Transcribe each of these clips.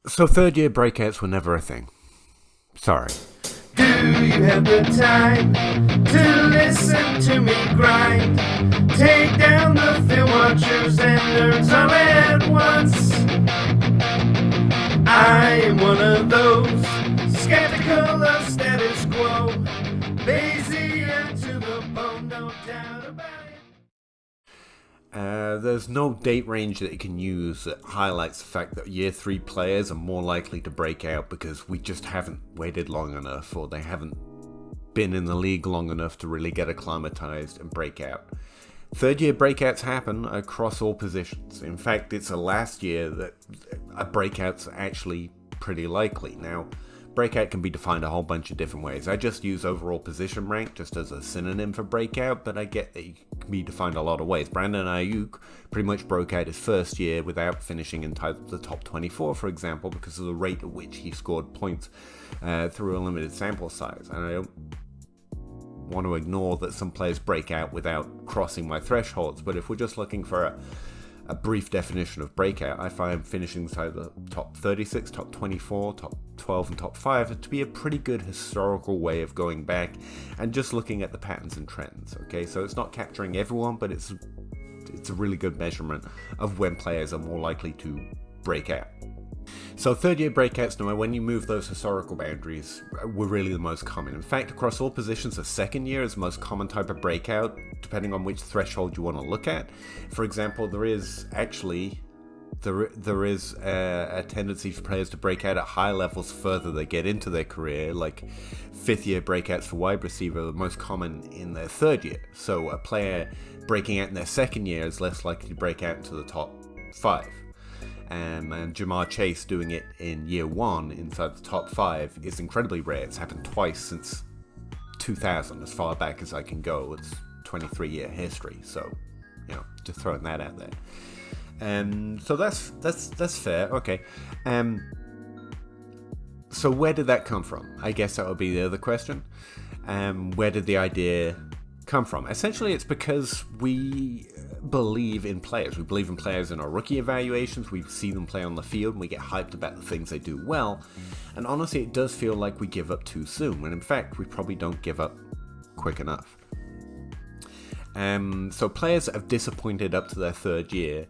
So third year breakouts were never a thing. Sorry. Do you have the time to listen to me grind? Take down the film watchers and nerds all at once. I am one of those, skeptical of status quo. Lazy and to the bone, no doubt about it. There's no date range that you can use that highlights the fact that year 3 players are more likely to break out because we just haven't waited long enough, or they haven't been in the league long enough to really get acclimatized and break out. Third year breakouts happen across all positions. In fact, it's the last year that a breakout's actually pretty likely. Now, breakout can be defined a whole bunch of different ways. I just use overall position rank just as a synonym for breakout, but I get that it can be defined a lot of ways. Brandon Ayuk pretty much broke out his first year without finishing in the top 24, for example, because of the rate at which he scored points through a limited sample size. And I don't want to ignore that some players break out without crossing my thresholds, but if we're just looking for a brief definition of breakout, I find finishing inside the top 36, top 24, top 12 and top 5 to be a pretty good historical way of going back and just looking at the patterns and trends. Okay, so it's not capturing everyone, but it's a really good measurement of when players are more likely to break out. So third year breakouts, no matter when you move those historical boundaries, were really the most common. In fact, across all positions, the second year is the most common type of breakout, depending on which threshold you want to look at. For example, there is a tendency for players to break out at high levels further they get into their career, like fifth year breakouts for wide receiver are the most common in their third year. So a player breaking out in their second year is less likely to break out into the top 5. And Jamar Chase doing it in year 1 inside the top 5 is incredibly rare. It's happened twice since 2000, as far back as I can go. It's 23-year history, so just throwing that out there. So that's fair. Okay. So where did that come from? I guess that would be the other question. Where did the idea come from? Essentially, it's because we believe in players. We believe in players in our rookie evaluations. We see them play on the field and we get hyped about the things they do well. And honestly, it does feel like we give up too soon, when in fact we probably don't give up quick enough. So players that have disappointed up to their third year,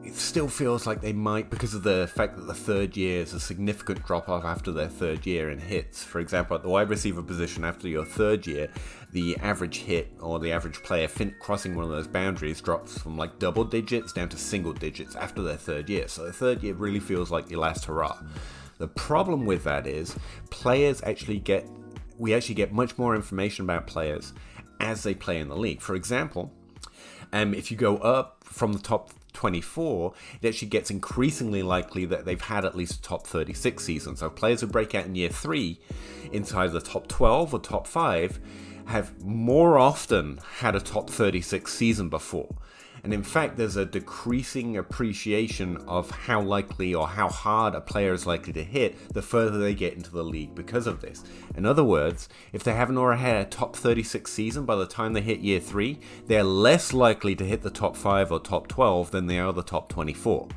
it still feels like they might, because of the fact that the third year is a significant drop-off after their third year in hits. For example, at the wide receiver position after your third year, the average hit or the average player crossing one of those boundaries drops from like double digits down to single digits after their third year. So the third year really feels like your last hurrah. The problem with that is we actually get much more information about players as they play in the league. For example, if you go up from the top 24, it actually gets increasingly likely that they've had at least a top 36 season. So players who break out in year 3 inside the top 12 or top 5 have more often had a top 36 season before. And in fact, there's a decreasing appreciation of how likely or how hard a player is likely to hit the further they get into the league because of this. In other words, if they haven't already had a top 36 season by the time they hit year 3, they're less likely to hit the top 5 or top 12 than they are the top 24.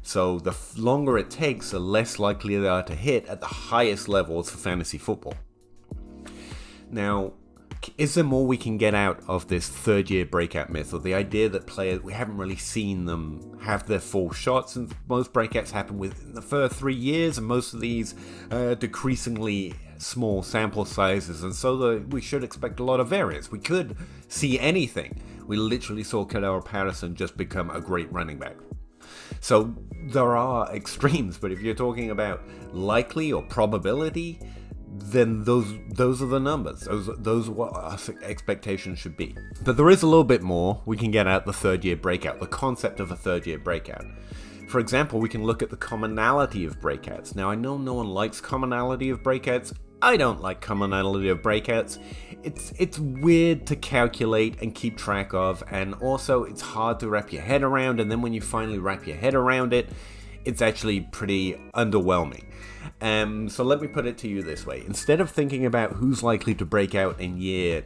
So the longer it takes, the less likely they are to hit at the highest levels for fantasy football. Now, is there more we can get out of this third year breakout myth, or the idea that players, we haven't really seen them have their full shots, and most breakouts happen within the first 3 years, and most of these decreasingly small sample sizes, and so we should expect a lot of variance. We could see anything. We literally saw Cordell Patterson just become a great running back. So there are extremes, but if you're talking about likely or probability, then those are the numbers. Those are what our expectations should be. But there is a little bit more we can get out the third year breakout, the concept of a third year breakout. For example, we can look at the commonality of breakouts. Now, I know no one likes commonality of breakouts. I don't like commonality of breakouts. It's weird to calculate and keep track of, and also it's hard to wrap your head around, and then when you finally wrap your head around it, it's actually pretty underwhelming. So let me put it to you this way. Instead of thinking about who's likely to break out in year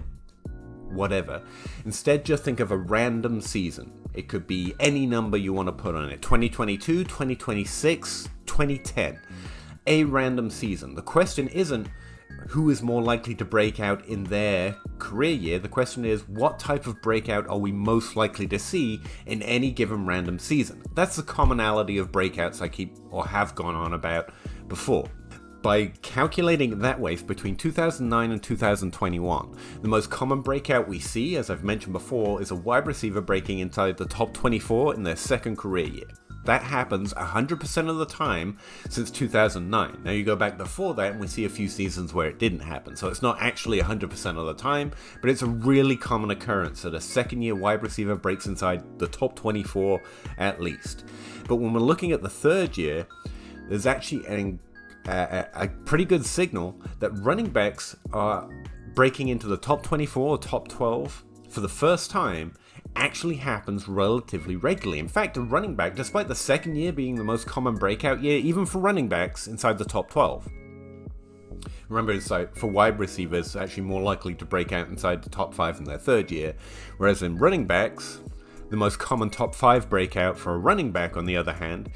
whatever, instead just think of a random season. It could be any number you want to put on it. 2022, 2026, 2010. a random season. The question isn't who is more likely to break out in their career year. The question is, what type of breakout are we most likely to see in any given random season? That's the commonality of breakouts I have gone on about before. By calculating it that way, between 2009 and 2021, the most common breakout we see, as I've mentioned before, is a wide receiver breaking inside the top 24 in their second career year. That happens 100% of the time since 2009. Now you go back before that and we see a few seasons where it didn't happen. So it's not actually 100% of the time, but it's a really common occurrence that a second year wide receiver breaks inside the top 24 at least. But when we're looking at the third year, there's actually a pretty good signal that running backs are breaking into the top 24 or top 12 for the first time actually happens relatively regularly. In fact, a running back, despite the second year being the most common breakout year, even for running backs inside the top 12. Remember, it's like for wide receivers, actually more likely to break out inside the top 5 in their third year, whereas in running backs, the most common top 5 breakout for a running back, on the other hand,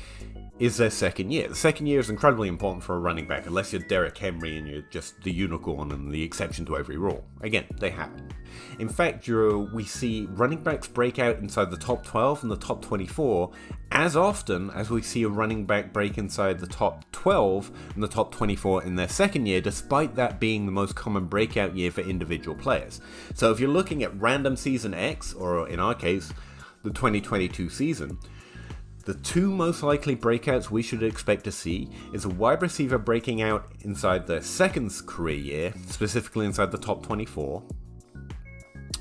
is their second year. The second year is incredibly important for a running back, unless you're Derrick Henry and you're just the unicorn and the exception to every rule. Again, they happen. In fact, we see running backs break out inside the top 12 and the top 24 as often as we see a running back break inside the top 12 and the top 24 in their second year, despite that being the most common breakout year for individual players. So if you're looking at random season X, or in our case, the 2022 season, the two most likely breakouts we should expect to see is a wide receiver breaking out inside their second career year, specifically inside the top 24,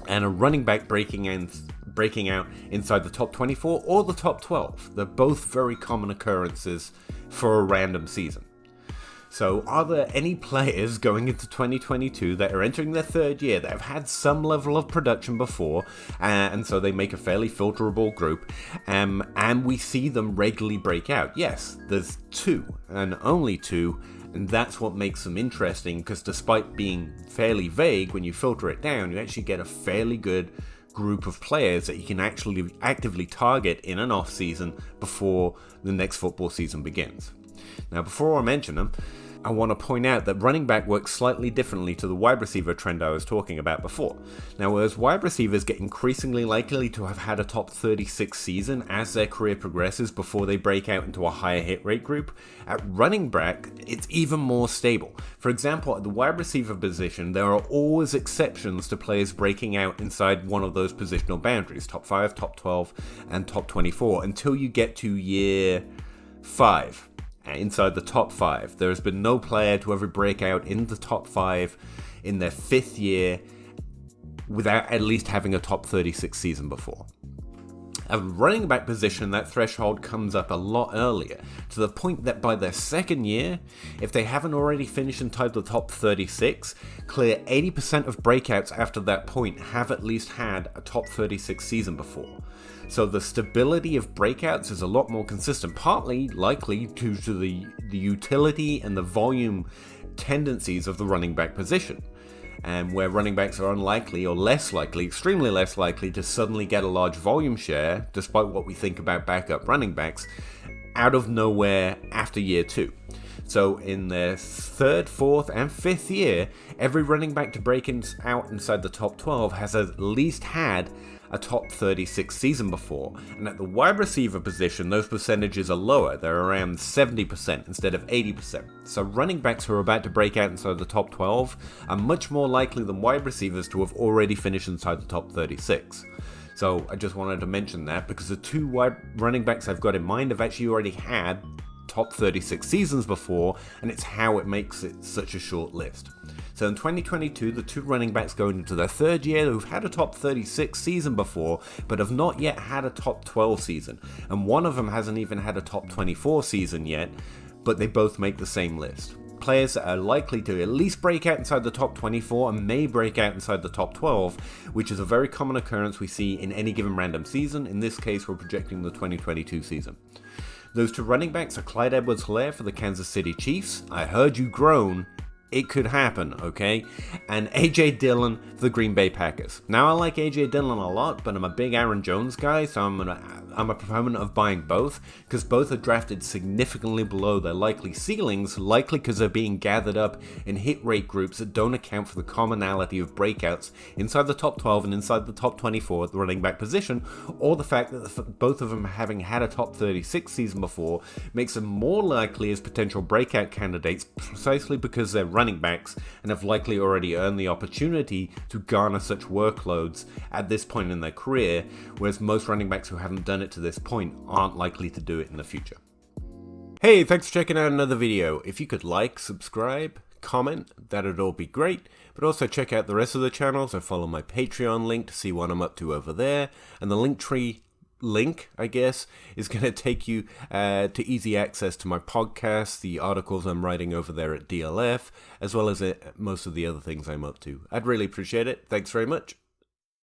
and a running back breaking out inside the top 24 or the top 12. They're both very common occurrences for a random season. So are there any players going into 2022 that are entering their third year that have had some level of production before, and so they make a fairly filterable group, and we see them regularly break out? Yes, there's two, and only two, and that's what makes them interesting, because despite being fairly vague, when you filter it down, you actually get a fairly good group of players that you can actually actively target in an off season before the next football season begins. Now, before I mention them, I want to point out that running back works slightly differently to the wide receiver trend I was talking about before. Now, whereas wide receivers get increasingly likely to have had a top 36 season as their career progresses before they break out into a higher hit rate group, at running back, it's even more stable. For example, at the wide receiver position, there are always exceptions to players breaking out inside one of those positional boundaries, top 5, top 12, and top 24, until you get to year 5. Inside the top 5. There has been no player to ever break out in the top 5 in their 5th year without at least having a top 36 season before. At running back position, that threshold comes up a lot earlier, to the point that by their second year, if they haven't already finished inside the top 36, clear 80% of breakouts after that point have at least had a top 36 season before. So the stability of breakouts is a lot more consistent, partly likely due to the utility and the volume tendencies of the running back position, and where running backs are unlikely or less likely, extremely less likely to suddenly get a large volume share, despite what we think about backup running backs, out of nowhere after year 2. So in their 3rd, 4th, and 5th year, every running back to break out inside the top 12 has at least had a top 36 season before, and at the wide receiver position, those percentages are lower. They're around 70% instead of 80%. So running backs who are about to break out inside the top 12 are much more likely than wide receivers to have already finished inside the top 36. So I just wanted to mention that, because the two wide running backs I've got in mind have actually already had top 36 seasons before, and it's how it makes it such a short list. So in 2022, the two running backs going into their third year who've had a top 36 season before, but have not yet had a top 12 season, and one of them hasn't even had a top 24 season yet, but they both make the same list. Players that are likely to at least break out inside the top 24 and may break out inside the top 12, which is a very common occurrence we see in any given random season. In this case, we're projecting the 2022 season. Those two running backs are Clyde Edwards-Helaire for the Kansas City Chiefs. I heard you groan. It could happen, okay? and A.J. Dillon for the Green Bay Packers. Now, I like A.J. Dillon a lot, but I'm a big Aaron Jones guy, so I'm a proponent of buying both, because both are drafted significantly below their likely ceilings, likely because they're being gathered up in hit rate groups that don't account for the commonality of breakouts inside the top 12 and inside the top 24 at the running back position, or the fact that both of them having had a top 36 season before makes them more likely as potential breakout candidates precisely because they're running backs and have likely already earned the opportunity to garner such workloads at this point in their career, whereas most running backs who haven't done it to this point aren't likely to do it in the future. Hey, thanks for checking out another video. If you could like, subscribe, comment, that'd all be great. But also check out the rest of the channels. I follow my Patreon link to see what I'm up to over there, and the Linktree link, I guess, is going to take you to easy access to my podcast, the articles I'm writing over there at DLF, as well as most of the other things I'm up to. I'd really appreciate it. Thanks very much.